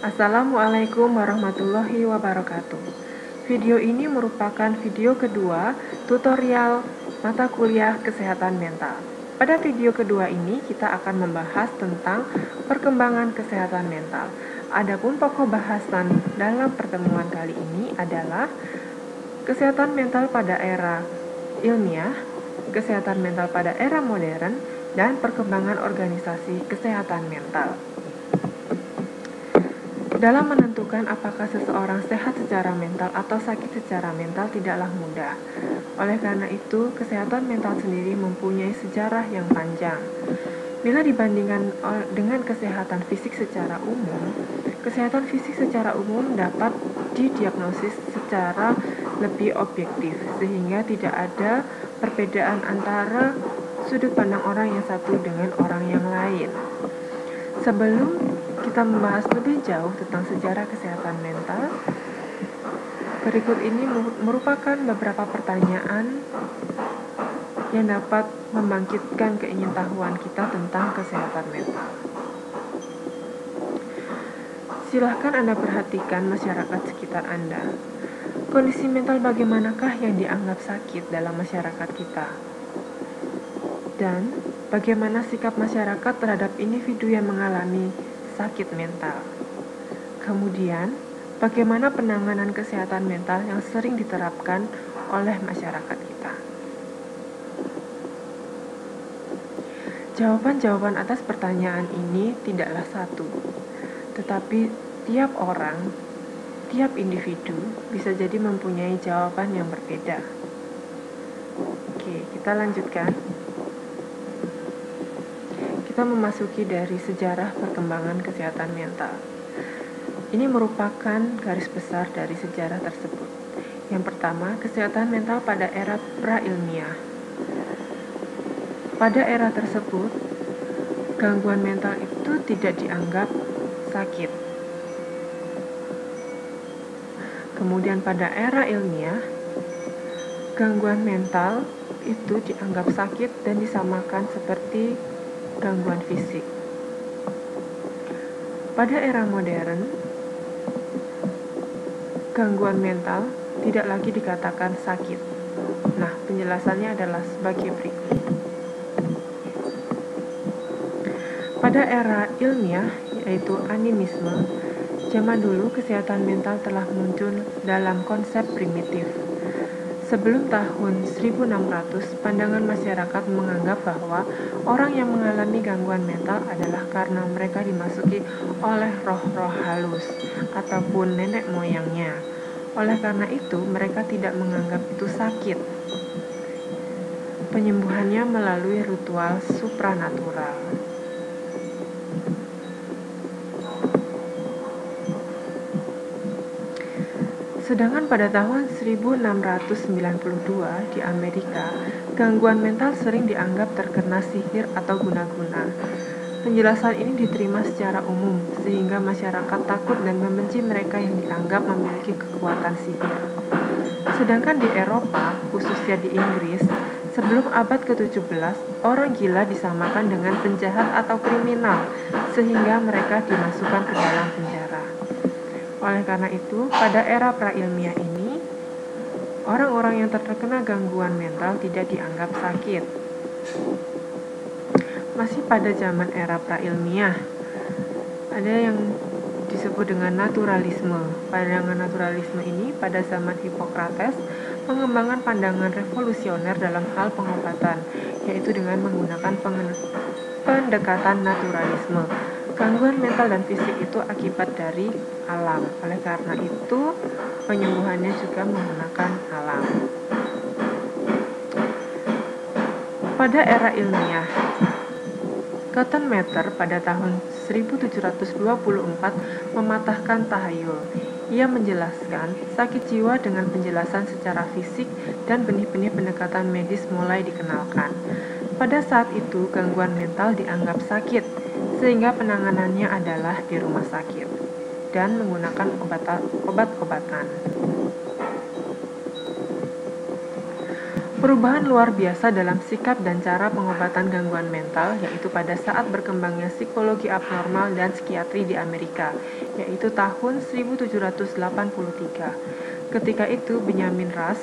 Assalamualaikum warahmatullahi wabarakatuh. Video ini merupakan video kedua tutorial mata kuliah kesehatan mental. Pada video kedua ini kita akan membahas tentang perkembangan kesehatan mental. Adapun pokok bahasan dalam pertemuan kali ini adalah kesehatan mental pada era ilmiah, kesehatan mental pada era modern, dan perkembangan organisasi kesehatan mental. Dalam menentukan apakah seseorang sehat secara mental atau sakit secara mental tidaklah mudah. Oleh karena itu, kesehatan mental sendiri mempunyai sejarah yang panjang. Bila dibandingkan dengan kesehatan fisik secara umum, kesehatan fisik secara umum dapat didiagnosis secara lebih objektif, sehingga tidak ada perbedaan antara sudut pandang orang yang satu dengan orang yang lain. Sebelum kita membahas lebih jauh tentang sejarah kesehatan mental, berikut ini merupakan beberapa pertanyaan yang dapat membangkitkan keingintahuan kita tentang kesehatan mental. Silahkan Anda perhatikan masyarakat sekitar Anda. Kondisi mental bagaimanakah yang dianggap sakit dalam masyarakat kita? Dan bagaimana sikap masyarakat terhadap individu yang mengalami sakit mental? Kemudian, bagaimana penanganan kesehatan mental yang sering diterapkan oleh masyarakat kita? Jawaban-jawaban atas pertanyaan ini tidaklah satu, tetapi tiap orang, tiap individu bisa jadi mempunyai jawaban yang berbeda. Oke, kita lanjutkan. Kita memasuki dari sejarah perkembangan kesehatan mental. Ini merupakan garis besar dari sejarah tersebut. Yang pertama, kesehatan mental pada era pra-ilmiah. Pada era tersebut, gangguan mental itu tidak dianggap sakit. Kemudian pada era ilmiah, gangguan mental itu dianggap sakit dan disamakan seperti gangguan fisik. Pada era modern, gangguan mental tidak lagi dikatakan sakit. Nah, penjelasannya adalah sebagai berikut. Pada era ilmiah, yaitu animisme, zaman dulu kesehatan mental telah muncul dalam konsep primitif. Sebelum tahun 1600, pandangan masyarakat menganggap bahwa orang yang mengalami gangguan mental adalah karena mereka dimasuki oleh roh-roh halus ataupun nenek moyangnya. Oleh karena itu, mereka tidak menganggap itu sakit. Penyembuhannya melalui ritual supranatural. Sedangkan pada tahun 1692 di Amerika, gangguan mental sering dianggap terkena sihir atau guna-guna. Penjelasan ini diterima secara umum, sehingga masyarakat takut dan membenci mereka yang dianggap memiliki kekuatan sihir. Sedangkan di Eropa, khususnya di Inggris, sebelum abad ke-17, orang gila disamakan dengan penjahat atau kriminal, sehingga mereka dimasukkan ke dalam penjara. Oleh karena itu, pada era pra-ilmiah ini, orang-orang yang terkena gangguan mental tidak dianggap sakit. Masih pada zaman era pra-ilmiah, ada yang disebut dengan naturalisme. Pandangan naturalisme ini pada zaman Hippocrates mengembangkan pandangan revolusioner dalam hal pengobatan, yaitu dengan menggunakan pendekatan naturalisme. Gangguan mental dan fisik itu akibat dari alam. Oleh karena itu, penyembuhannya juga menggunakan alam. Pada era ilmiah, Cotton Mather pada tahun 1724 mematahkan tahayul. Ia menjelaskan sakit jiwa dengan penjelasan secara fisik dan benih-benih pendekatan medis mulai dikenalkan. Pada saat itu, gangguan mental dianggap sakit, sehingga penanganannya adalah di rumah sakit dan menggunakan obat-obatan. Perubahan luar biasa dalam sikap dan cara pengobatan gangguan mental, yaitu pada saat berkembangnya psikologi abnormal dan psikiatri di Amerika, yaitu tahun 1783. Ketika itu, Benjamin Rush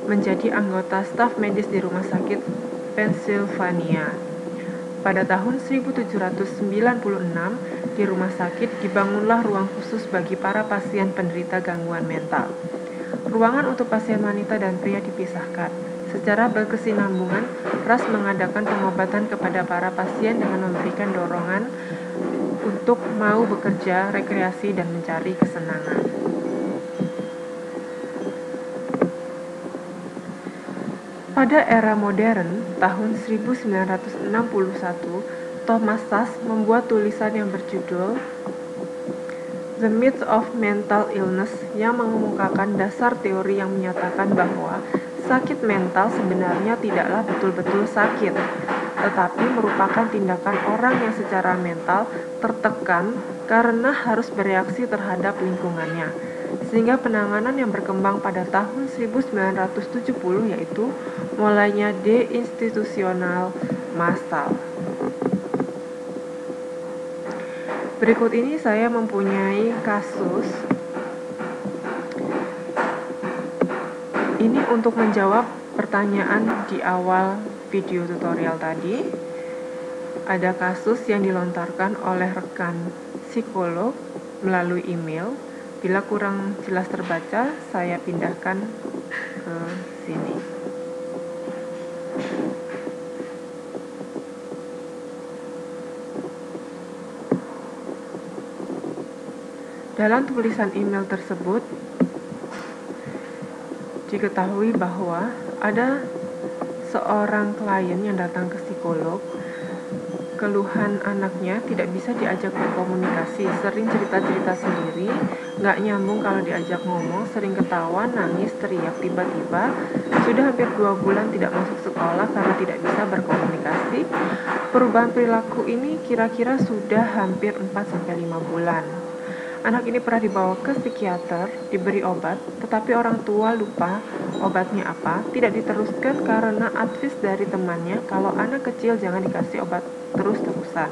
menjadi anggota staf medis di rumah sakit Pennsylvania. Pada tahun 1796, di rumah sakit dibangunlah ruang khusus bagi para pasien penderita gangguan mental. Ruangan untuk pasien wanita dan pria dipisahkan. Secara berkesinambungan, Rush mengadakan pengobatan kepada para pasien dengan memberikan dorongan untuk mau bekerja, rekreasi, dan mencari kesenangan. Pada era modern, tahun 1961, Thomas Szasz membuat tulisan yang berjudul The Myth of Mental Illness yang mengemukakan dasar teori yang menyatakan bahwa sakit mental sebenarnya tidaklah betul-betul sakit, tetapi merupakan tindakan orang yang secara mental tertekan karena harus bereaksi terhadap lingkungannya. Sehingga penanganan yang berkembang pada tahun 1970 yaitu mulainya deinstitusional massal. Berikut ini saya mempunyai kasus. Ini untuk menjawab pertanyaan di awal video tutorial tadi. Ada kasus yang dilontarkan oleh rekan psikolog melalui email. Bila kurang jelas terbaca, saya pindahkan ke sini. Dalam tulisan email tersebut, diketahui bahwa ada seorang klien yang datang ke psikolog. Keluhan anaknya tidak bisa diajak berkomunikasi, sering cerita-cerita sendiri, nggak nyambung kalau diajak ngomong, sering ketawa, nangis, teriak, tiba-tiba sudah hampir 2 bulan tidak masuk sekolah karena tidak bisa berkomunikasi. Perubahan perilaku ini kira-kira sudah hampir 4-5 bulan. Anak ini pernah dibawa ke psikiater, diberi obat, tetapi orang tua lupa obatnya apa, tidak diteruskan karena advice dari temannya kalau anak kecil jangan dikasih obat terus-terusan.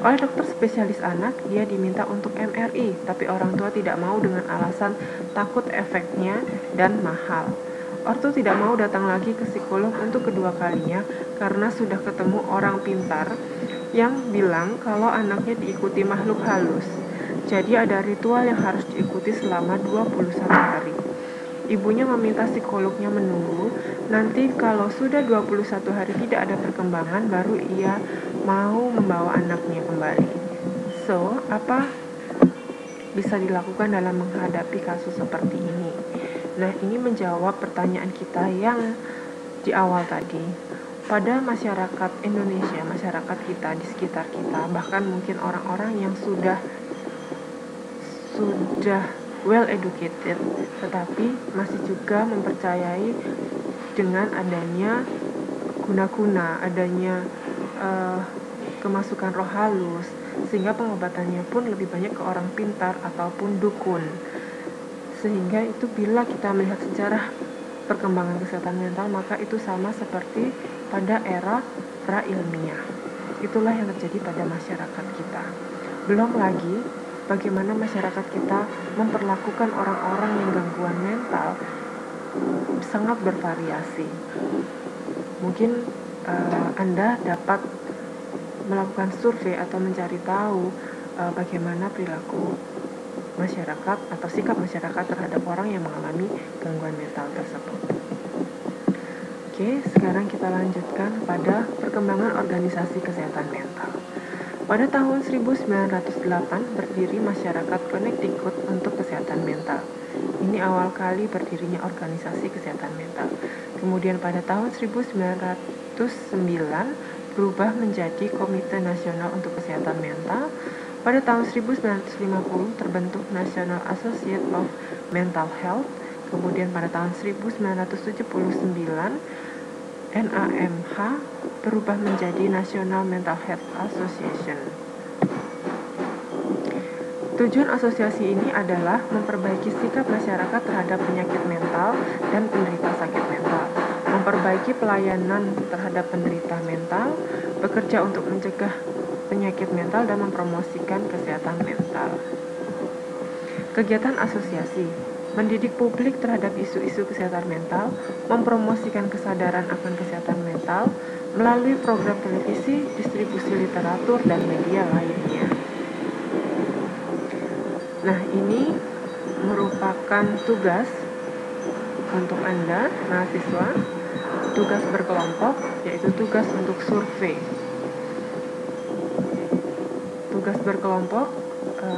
Oleh dokter spesialis anak, dia diminta untuk MRI, tapi orang tua tidak mau dengan alasan takut efeknya dan mahal. Ortu tidak mau datang lagi ke psikolog untuk kedua kalinya karena sudah ketemu orang pintar yang bilang kalau anaknya diikuti makhluk halus. Jadi ada ritual yang harus diikuti selama 21 hari. Ibunya meminta psikolognya menunggu, nanti kalau sudah 21 hari tidak ada perkembangan, baru ia mau membawa anaknya kembali. So, apa bisa dilakukan dalam menghadapi kasus seperti ini? Nah, ini menjawab pertanyaan kita yang di awal tadi. Pada masyarakat Indonesia, masyarakat kita di sekitar kita, bahkan mungkin orang-orang yang sudah well educated, tetapi masih juga mempercayai dengan adanya guna-guna, adanya kemasukan roh halus, sehingga pengobatannya pun lebih banyak ke orang pintar ataupun dukun. Sehingga itu bila kita melihat sejarah perkembangan kesehatan mental, maka itu sama seperti pada era pra-ilmiah. Itulah yang terjadi pada masyarakat kita. Belum lagi bagaimana masyarakat kita memperlakukan orang-orang yang gangguan mental sangat bervariasi. Mungkin Anda dapat melakukan survei atau mencari tahu bagaimana perilaku masyarakat atau sikap masyarakat terhadap orang yang mengalami gangguan mental tersebut. Oke, sekarang kita lanjutkan pada perkembangan organisasi kesehatan mental. Pada tahun 1908 berdiri Masyarakat Connecticut untuk Kesehatan Mental. Ini awal kali berdirinya organisasi kesehatan mental. Kemudian pada tahun 1909 berubah menjadi Komite Nasional untuk Kesehatan Mental. Pada tahun 1950 terbentuk National Association of Mental Health. Kemudian pada tahun 1979 NAMH berubah menjadi National Mental Health Association. Tujuan asosiasi ini adalah memperbaiki sikap masyarakat terhadap penyakit mental dan penderita sakit mental. memperbaiki pelayanan terhadap penderita mental, bekerja untuk mencegah penyakit mental, dan mempromosikan kesehatan mental. Kegiatan asosiasi mendidik publik terhadap isu-isu kesehatan mental, mempromosikan kesadaran akan kesehatan mental melalui program televisi, distribusi literatur, dan media lainnya. Nah, ini merupakan tugas untuk Anda, mahasiswa, tugas berkelompok, yaitu tugas untuk survei. Tugas berkelompok,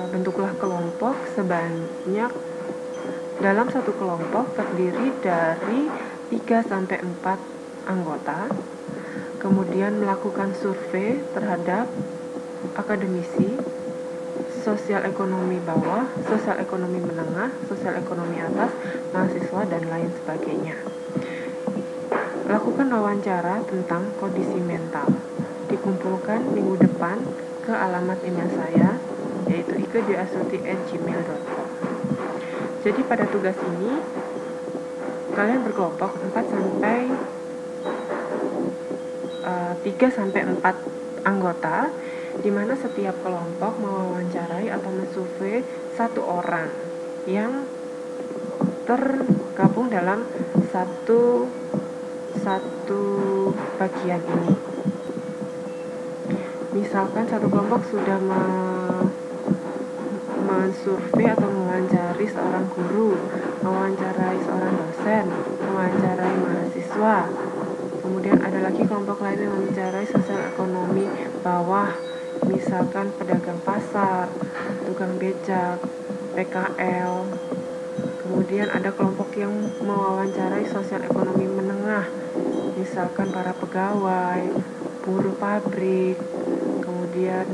bentuklah kelompok sebanyak, dalam satu kelompok terdiri dari 3-4 anggota, kemudian melakukan survei terhadap akademisi, sosial ekonomi bawah, sosial ekonomi menengah, sosial ekonomi atas, mahasiswa, dan lain sebagainya. Lakukan wawancara tentang kondisi mental. Dikumpulkan minggu depan ke alamat email saya, yaitu ike.asuti@gmail.com. Jadi pada tugas ini kalian berkelompok 3-4 anggota, di mana setiap kelompok mewawancarai atau mensurvei satu orang yang tergabung dalam satu bagian ini. Misalkan satu kelompok sudah mensurvei atau mewawancari seorang guru, mewawancarai seorang dosen, mewawancarai mahasiswa. Kemudian ada lagi kelompok lain yang mewawancarai sosial ekonomi bawah, misalkan pedagang pasar, tukang becak, PKL. Kemudian ada kelompok yang mewawancarai sosial ekonomi menengah, misalkan para pegawai, buruh pabrik. Kemudian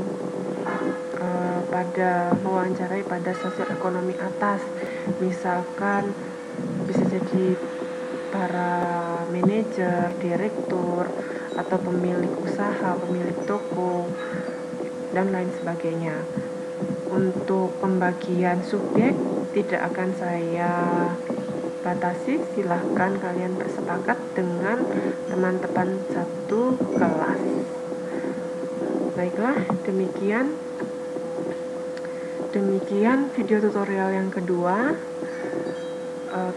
pada mewawancarai pada sosial ekonomi atas, misalkan bisa jadi para manajer, direktur, atau pemilik usaha, pemilik toko, dan lain sebagainya. Untuk pembagian subjek tidak akan saya batasi, silahkan kalian bersepakat dengan teman-teman satu kelas. Baiklah, demikian video tutorial yang kedua.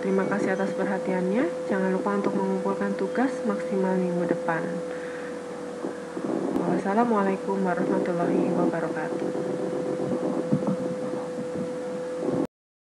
Terima kasih atas perhatiannya. Jangan lupa untuk mengumpulkan tugas maksimal minggu depan. Wassalamualaikum warahmatullahi wabarakatuh.